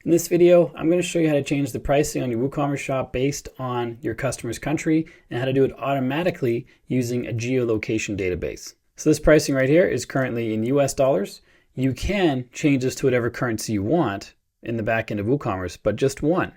In this video, I'm going to show you how to change the pricing on your WooCommerce shop based on your customer's country and how to do it automatically using a geolocation database. So this pricing right here is currently in US dollars. You can change this to whatever currency you want in the back end of WooCommerce, but just one.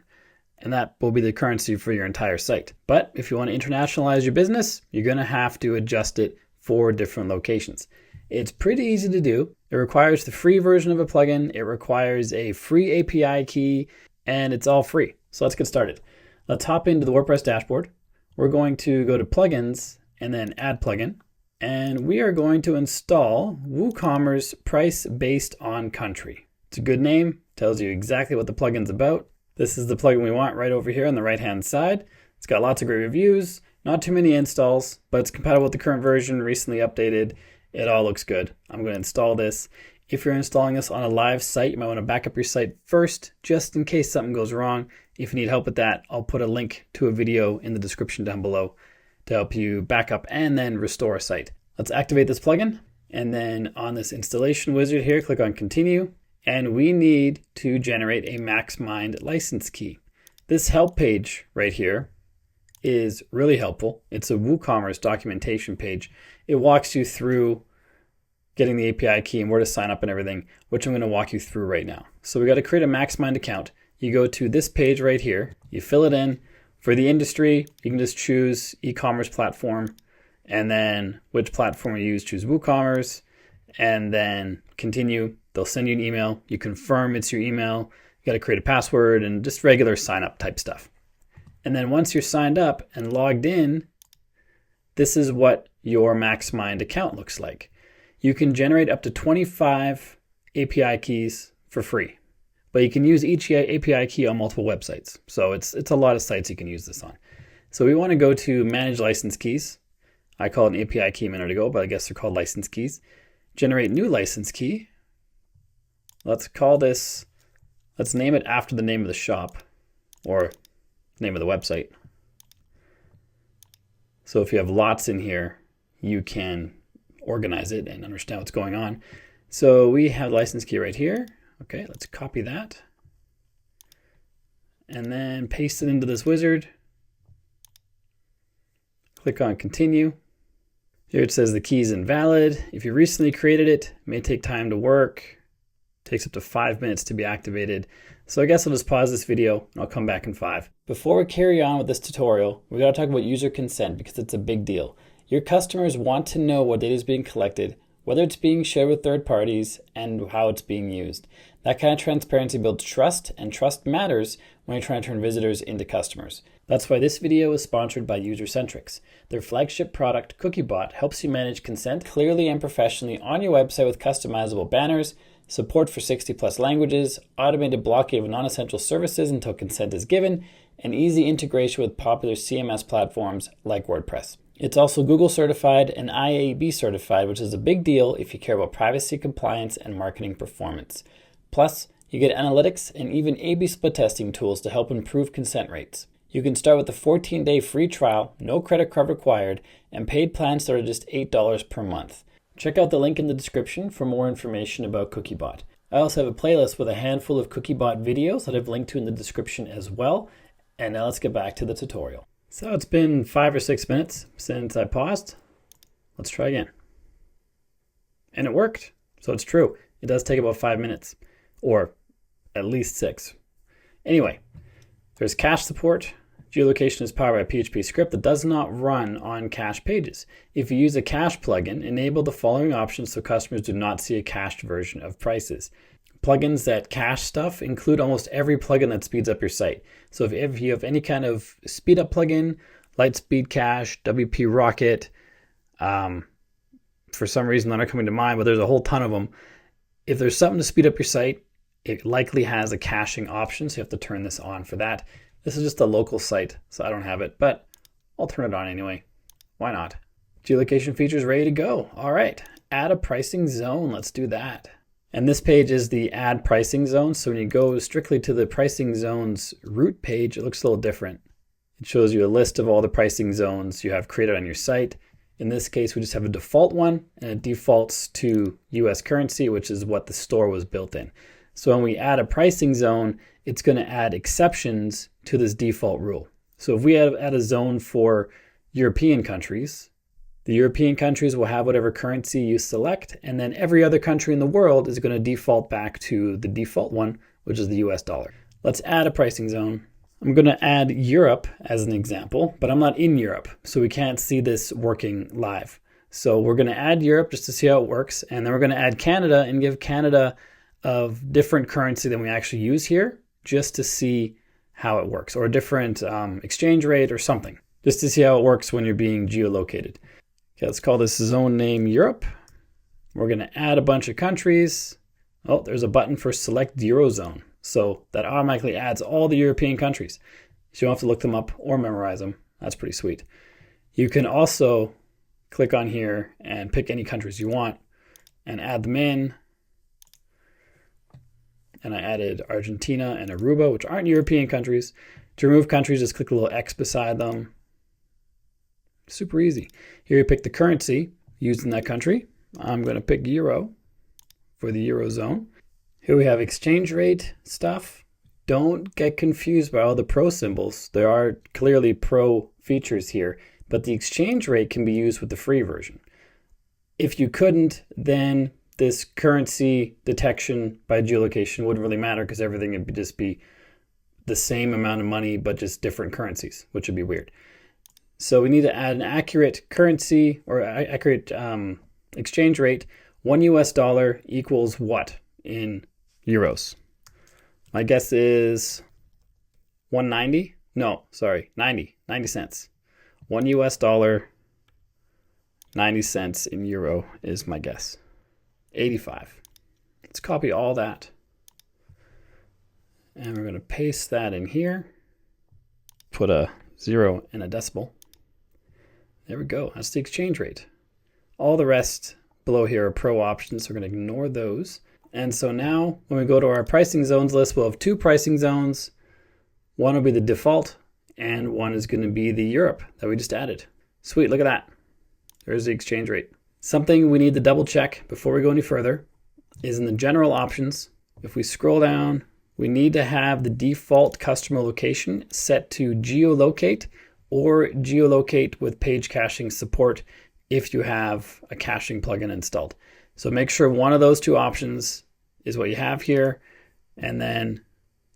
And that will be the currency for your entire site. But if you want to internationalize your business, you're going to have to adjust it for different locations. It's pretty easy to do. It requires the free version of a plugin. It requires a free API key, and it's all free. So let's get started. Let's hop into the WordPress dashboard. We're going to go to plugins and then add plugin. And we are going to install WooCommerce price based on country. It's a good name, tells you exactly what the plugin's about. This is the plugin we want right over here on the right-hand side. It's got lots of great reviews, not too many installs, but it's compatible with the current version, recently updated. It all looks good. I'm going to install this. If you're installing this on a live site, you might want to back up your site first, just in case something goes wrong. If you need help with that, I'll put a link to a video in the description down below to help you back up and then restore a site. Let's activate this plugin. And then on this installation wizard here, click on continue. And we need to generate a MaxMind license key. This help page right here is really helpful. It's a WooCommerce documentation page. It walks you through getting the API key and where to sign up and everything, which I'm going to walk you through right now. So we got to create a MaxMind account. You go to this page right here. You fill it in. For the industry, you can just choose e-commerce platform, and then which platform you use, choose WooCommerce, and then continue. They'll send you an email. You confirm it's your email. You got to create a password and just regular sign up type stuff. And then once you're signed up and logged in, this is what your MaxMind account looks like. You can generate up to 25 API keys for free, but you can use each API key on multiple websites. So it's a lot of sites you can use this on. So we want to go to manage license keys. I called it an API key a minute ago, but I guess they're called license keys. Generate new license key. Let's name it after the name of the shop or name of the website. So if you have lots in here, you can organize it and understand what's going on. So we have license key right here. Okay, let's copy that and then paste it into this wizard. Click on continue. Here it says the key is invalid. If you recently created it, it may take time to work. Takes up to 5 minutes to be activated. So I guess I'll just pause this video and I'll come back in 5. Before we carry on with this tutorial, we got to talk about user consent because it's a big deal. Your customers want to know what data is being collected, whether it's being shared with third parties, and how it's being used. That kind of transparency builds trust, and trust matters when you're trying to turn visitors into customers. That's why this video is sponsored by Usercentrics. Their flagship product, Crocoblock, helps you manage consent clearly and professionally on your website with customizable banners, support for 60+ languages, automated blocking of non-essential services until consent is given, and easy integration with popular CMS platforms like WordPress. It's also Google certified and IAB certified, which is a big deal if you care about privacy, compliance, and marketing performance. Plus, you get analytics and even A/B split testing tools to help improve consent rates. You can start with a 14-day free trial, no credit card required, and paid plans start at just $8 per month. Check out the link in the description for more information about Crocoblock. I also have a playlist with a handful of Crocoblock videos that I've linked to in the description as well. And now let's get back to the tutorial. So it's been 5 or 6 minutes since I paused. Let's try again. And it worked. So it's true. It does take about 5 minutes, or at least 6. Anyway, there's cache support. Geolocation is powered by a PHP script that does not run on cache pages. If you use a cache plugin, enable the following options so customers do not see a cached version of prices. Plugins that cache stuff include almost every plugin that speeds up your site. So if you have any kind of speed up plugin, Lightspeed Cache, WP Rocket, for some reason they're not coming to mind, but there's a whole ton of them. If there's something to speed up your site, it likely has a caching option, so you have to turn this on for that. This is just a local site, so I don't have it, but I'll turn it on anyway. Why not? Geolocation features ready to go. All right, add a pricing zone. Let's do that. And this page is the add pricing zone. So when you go strictly to the pricing zones root page, it looks a little different. It shows you a list of all the pricing zones you have created on your site. In this case, we just have a default one, and it defaults to US currency, which is what the store was built in. So when we add a pricing zone, it's going to add exceptions to this default rule. So if we add a zone for European countries, the European countries will have whatever currency you select, and then every other country in the world is going to default back to the default one, which is the US dollar. Let's add a pricing zone. I'm going to add Europe as an example, but I'm not in Europe, so we can't see this working live. So we're going to add Europe just to see how it works, and then we're going to add Canada and give Canada of different currency than we actually use here, just to see how it works, or a different exchange rate or something, just to see how it works when you're being geolocated. Okay, let's call this zone name Europe. We're going to add a bunch of countries. Oh, there's a button for select Eurozone. So that automatically adds all the European countries. So you don't have to look them up or memorize them. That's pretty sweet. You can also click on here and pick any countries you want and add them in. And I added Argentina and Aruba, which aren't European countries. To remove countries, just click the little X beside them. Super easy. Here you pick the currency used in that country. I'm going to pick Euro for the Eurozone. Here we have exchange rate stuff. Don't get confused by all the pro symbols. There are clearly pro features here, but the exchange rate can be used with the free version. If you couldn't, then this currency detection by geolocation wouldn't really matter because everything would just be the same amount of money, but just different currencies, which would be weird. So we need to add an accurate currency or accurate exchange rate. $1 US equals what in euros? My guess is 190. No, sorry, 90 cents. $1 US, 90 cents in euro is my guess. 85. Let's copy all that. And we're going to paste that in here. Put a 0 and a decimal. There we go. That's the exchange rate. All the rest below here are pro options, so we're going to ignore those. And so now when we go to our pricing zones list, we'll have two pricing zones. One will be the default, and one is going to be the Europe that we just added. Sweet, look at that. There's the exchange rate. Something we need to double check before we go any further is in the general options. If we scroll down, we need to have the default customer location set to geolocate or geolocate with page caching support if you have a caching plugin installed. So make sure one of those two options is what you have here, and then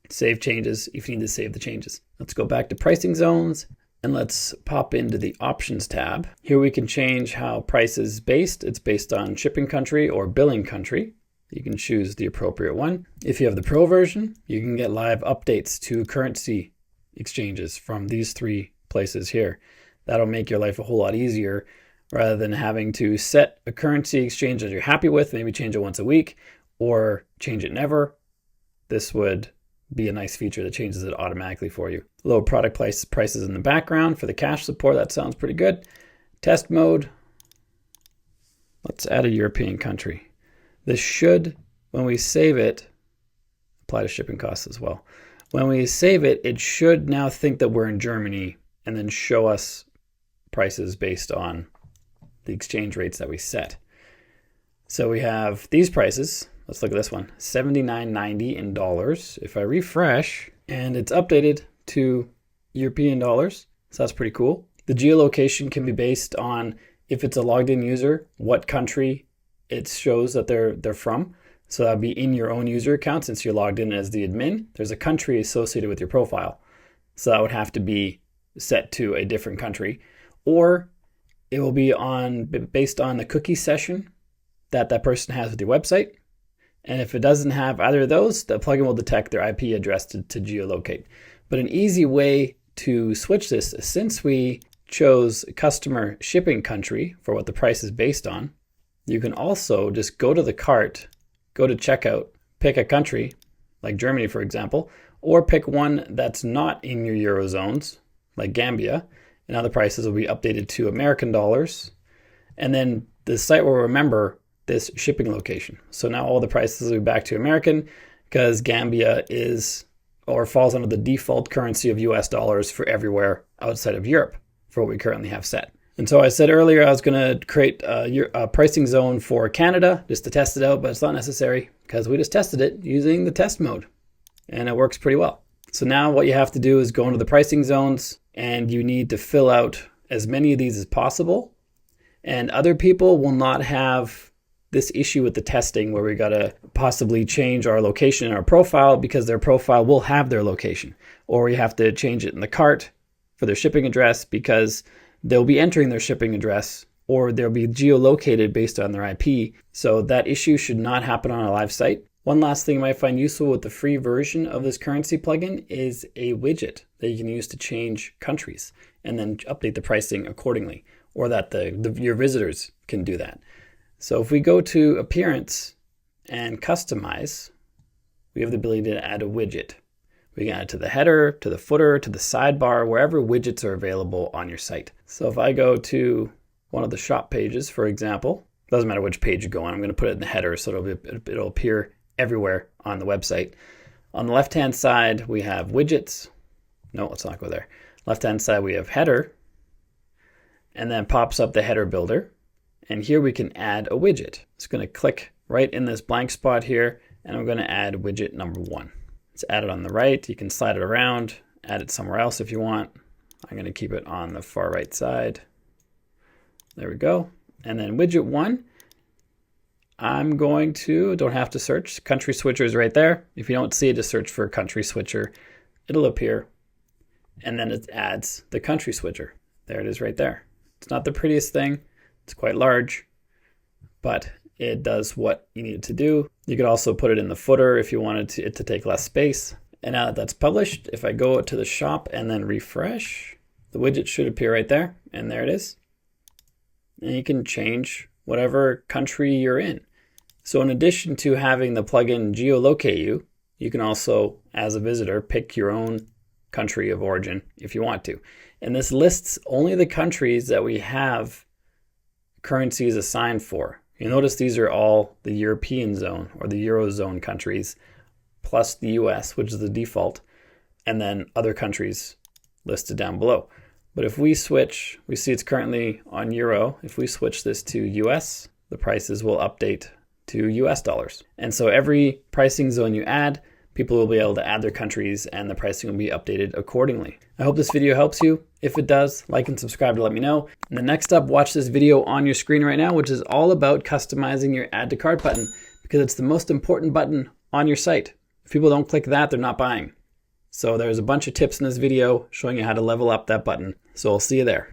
save changes if you need to save the changes. Let's go back to pricing zones and let's pop into the options tab. Here we can change how price is based. It's based on shipping country or billing country. You can choose the appropriate one. If you have the pro version, you can get live updates to currency exchanges from these three places here. That'll make your life a whole lot easier rather than having to set a currency exchange that you're happy with, maybe change it once a week or change it never. This would be a nice feature that changes it automatically for you. Low product prices in the background for the cache support. That sounds pretty good. Test mode. Let's add a European country. This should, when we save it, apply to shipping costs as well. When we save it, it should now think that we're in Germany and then show us prices based on the exchange rates that we set. So we have these prices. Let's look at this one, $79.90 in dollars. If I refresh, and it's updated to European dollars, so that's pretty cool. The geolocation can be based on if it's a logged in user, what country it shows that they're from. So that'd be in your own user account since you're logged in as the admin. There's a country associated with your profile. So that would have to be set to a different country. Or it will be based on the cookie session that person has with your website. And if it doesn't have either of those, the plugin will detect their IP address to geolocate. But an easy way to switch this, since we chose customer shipping country for what the price is based on, you can also just go to the cart, go to checkout, pick a country, like Germany, for example, or pick one that's not in your Eurozones, like Gambia, and now the prices will be updated to American dollars. And then the site will remember this shipping location. So now all the prices will be back to American because Gambia is or falls under the default currency of US dollars for everywhere outside of Europe for what we currently have set. And so I said earlier I was going to create a pricing zone for Canada just to test it out, but it's not necessary because we just tested it using the test mode. and it works pretty well. So now what you have to do is go into the pricing zones, and you need to fill out as many of these as possible. And other people will not have this issue with the testing where we got to possibly change our location in our profile because their profile will have their location, or we have to change it in the cart for their shipping address because they'll be entering their shipping address, or they'll be geolocated based on their IP. So that issue should not happen on a live site. One last thing you might find useful with the free version of this currency plugin is a widget that you can use to change countries and then update the pricing accordingly, or that your visitors can do that. So if we go to Appearance and Customize, we have the ability to add a widget. We can add it to the header, to the footer, to the sidebar, wherever widgets are available on your site. So if I go to one of the shop pages, for example, doesn't matter which page you go on, I'm going to put it in the header so it'll appear everywhere on the website. On the left-hand side, we have widgets. No, let's not go there. Left-hand side, we have header, and then pops up the header builder. And here we can add a widget. It's going to click right in this blank spot here, and I'm going to add widget number 1. It's added on the right. You can slide it around, add it somewhere else if you want. I'm going to keep it on the far right side. There we go. And then widget 1, don't have to search. Country switcher is right there. If you don't see it, just search for country switcher. It'll appear. And then it adds the country switcher. There it is right there. It's not the prettiest thing. It's quite large, but it does what you need it to do. You could also put it in the footer if you wanted it to take less space. And now that that's published, if I go to the shop and then refresh, the widget should appear right there. And there it is. And you can change whatever country you're in. So in addition to having the plugin geolocate you, you can also, as a visitor, pick your own country of origin if you want to. And this lists only the countries that we have currencies assigned for. You notice these are all the European zone or the Eurozone countries, plus the US, which is the default, and then other countries listed down below. But if we switch, we see it's currently on Euro. If we switch this to US, the prices will update to US dollars. And so every pricing zone you add, people will be able to add their countries and the pricing will be updated accordingly. I hope this video helps you. If it does, like and subscribe to let me know. And then next up, watch this video on your screen right now, which is all about customizing your add to cart button, because it's the most important button on your site. If people don't click that, they're not buying. So there's a bunch of tips in this video showing you how to level up that button. So I'll see you there.